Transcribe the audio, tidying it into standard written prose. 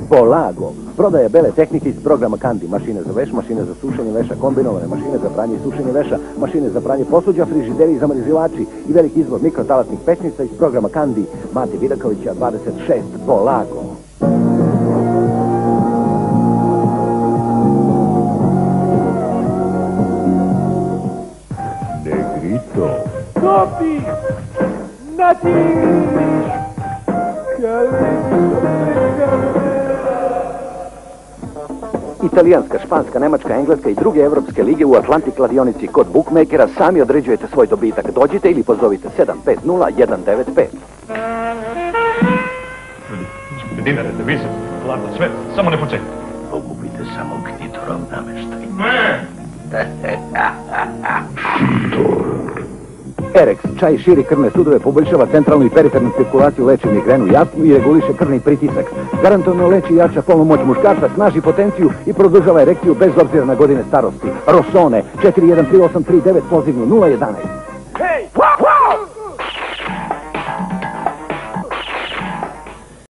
Polago. Prodaje bele tehnike iz programa Kandi. Mašine za veš, mašine za sušenje veša, kombinovane mašine za pranje i sušenje veša, mašine za pranje posuđa, frižideri i zamrzivači i veliki izbor mikrotalasnih pećnica iz programa Kandi. Mate Vidakovića, 26. Polago. Negrito. Kopi! Nati! Italijanska, španska, nemačka, engleska i druge evropske lige u Atlantik kladionici kod bookmakera. Sami određujete svoj dobitak. Dođite ili pozovite 750-195. Dinare, devize, zlato, sve. Samo ne počekajte. Pokupite samo Knitorov nameštaj. Ne! Erex, čaj širi krvne sudove, poboljšava centralnu i perifernu cirkulaciju, leči migrenu i astmu i reguliše krvni pritisak. Garantovno leči i jača polnu moć muškarca, snaži potenciju i produžava erekciju bez obzira na godine starosti. Rosone, 413839, pozivni 011. Hej!